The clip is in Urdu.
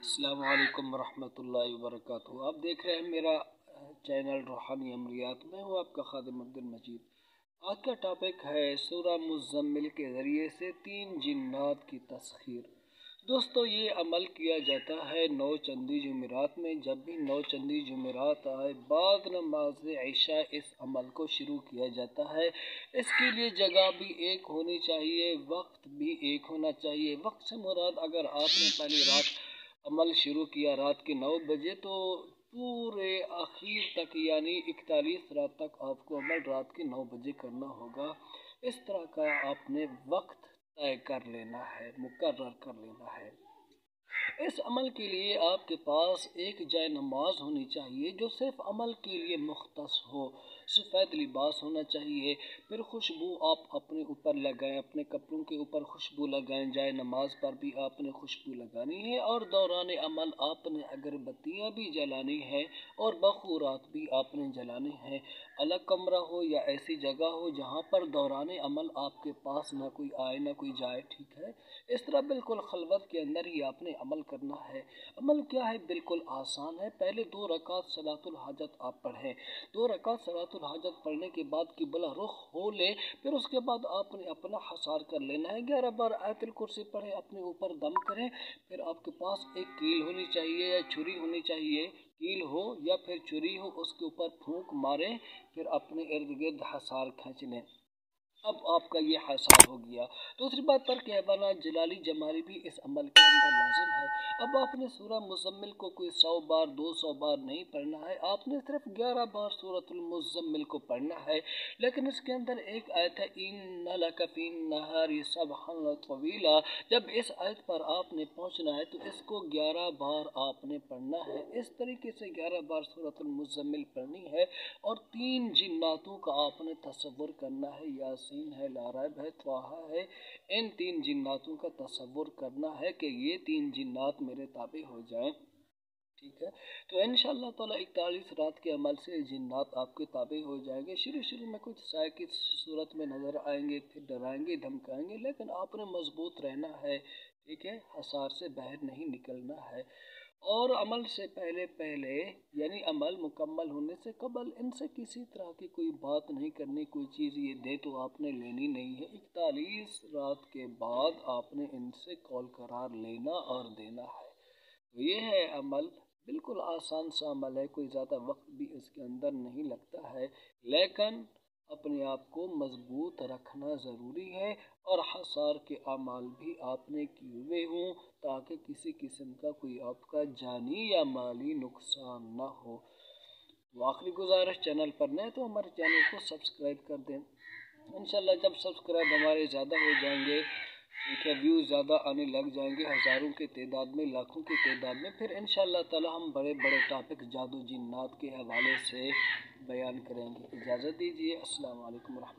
السلام علیکم ورحمۃ اللہ وبرکاتہ۔ آپ دیکھ رہے ہیں میرا چینل روحانی عملیات۔ میں ہوں آپ کا خادم عبد المجید۔ آج کا ٹاپک ہے سورہ مزمل کے ذریعے سے 3 جنات کی تسخیر۔ دوستو، یہ عمل کیا جاتا ہے 9 چندی جمعرات میں۔ جب بھی 9 چندی جمعرات آئے بعد نماز عشاء اس عمل کو شروع کیا جاتا ہے۔ اس کے لیے جگہ بھی ایک ہونی چاہیے، وقت بھی ایک ہونا چاہیے۔ وقت سے مراد اگر آپ نے پہلی رات عمل شروع کیا رات کے 9 بجے تو پورے آخر تک یعنی 41 رات تک آپ کو عمل رات کے 9 بجے کرنا ہوگا۔ اس طرح کا آپ نے وقت طے کر لینا ہے، مقرر کر لینا ہے۔ اس عمل کے لیے آپ کے پاس ایک جائے نماز ہونی چاہیے جو صرف عمل کے لیے مختص ہو۔ سفید لباس ہونا چاہیے۔ پھر خوشبو آپ اپنے اوپر لگائیں، اپنے کپڑوں کے اوپر خوشبو لگائیں۔ جائے نماز پر بھی آپ نے خوشبو لگانی ہے اور دوران عمل آپ نے اگربتیاں بھی جلانی ہے اور بخورات بھی آپ نے جلانے ہیں۔ الگ کمرہ ہو یا ایسی جگہ ہو جہاں پر دوران عمل آپ کے پاس نہ کوئی آئے نہ کوئی جائے، ٹھیک ہے؟ اس طرح بالکل خلوت کے اندر ہی آپ نے عمل کرنا ہے۔ عمل کیا ہے؟ بالکل آسان ہے۔ پہلے 2 رکعت صلاۃ الحاجت آپ پڑھیں۔ 2 رکعت صلاۃ الحاجت پڑھنے کے بعد قبلہ رخ ہو لے، پھر اس کے بعد آپ نے اپنا حصار کر لینا ہے۔ 11 بار آیت الکرسی پڑھیں، اپنے اوپر دم کریں۔ پھر آپ کے پاس ایک کیل ہونی چاہیے یا چھری ہونی چاہیے، کیل ہو یا پھر چھری ہو، اس کے اوپر پھونک ماریں، پھر اپنے ارد گرد حصار کھینچ لیں۔ اب آپ کا یہ حصار ہو گیا۔ دوسری بات پر کہبانات جلالی جمالی بھی اس عمل کے اندر لازم ہے۔ اب آپ نے سورہ مزمل کو کوئی 100 بار 200 بار نہیں پڑھنا ہے، آپ نے صرف 11 بار سورۃ المزمل کو پڑھنا ہے۔ لیکن اس کے اندر ایک آیت ہے اِنَّ لَكَ فِي النَّهَارِ سَبْحًا طَوِيلًا۔ جب اس آیت پر آپ نے پہنچنا ہے تو اس کو 11 بار آپ نے پڑھنا ہے۔ اس طریقے سے 11 بار سورۃ المزمل پڑھنی ہے اور 3 جناتوں کا آپ نے تصور کرنا ہے۔ یاسین ہے، لا ریب ہے، طٰہٰ ہے۔ ان 3 جناتوں کا تصور کرنا ہے کہ یہ 3 جنات میرے تابع ہو جائیں، ٹھیک ہے؟ تو انشاءاللہ تعالیٰ 41 رات کے عمل سے جنات آپ کے تابع ہو جائیں گے۔ شروع میں کچھ سائے کی صورت میں نظر آئیں گے، پھر ڈرائیں گے، دھمکائیں گے، لیکن آپ نے مضبوط رہنا ہے، ٹھیک ہے؟ حصار سے باہر نہیں نکلنا ہے۔ اور عمل سے پہلے یعنی عمل مکمل ہونے سے قبل ان سے کسی طرح کی کوئی بات نہیں کرنی، کوئی چیز یہ دے تو آپ نے لینی نہیں ہے۔ 41 رات کے بعد آپ نے ان سے قول قرار لینا اور دینا ہے۔ تو یہ ہے عمل، بالکل آسان سا عمل ہے، کوئی زیادہ وقت بھی اس کے اندر نہیں لگتا ہے، لیکن اپنے آپ کو مضبوط رکھنا ضروری ہے اور حصار کے اعمال بھی آپ نے کیے ہوئے ہوں تاکہ کسی قسم کا کوئی آپ کا جانی یا مالی نقصان نہ ہو۔ تو آخری گزارش، چینل پر نئے تو ہمارے چینل کو سبسکرائب کر دیں۔ انشاءاللہ جب سبسکرائب ہمارے زیادہ ہو جائیں گے، ٹھیک ہے، ویوز زیادہ آنے لگ جائیں گے، ہزاروں کے تعداد میں، لاکھوں کی تعداد میں، پھر انشاءاللہ تعالی ہم بڑے ٹاپک جادو جنات کے حوالے سے بیان کریں گے۔ اجازت دیجیے، السلام علیکم ورحمۃ اللہ۔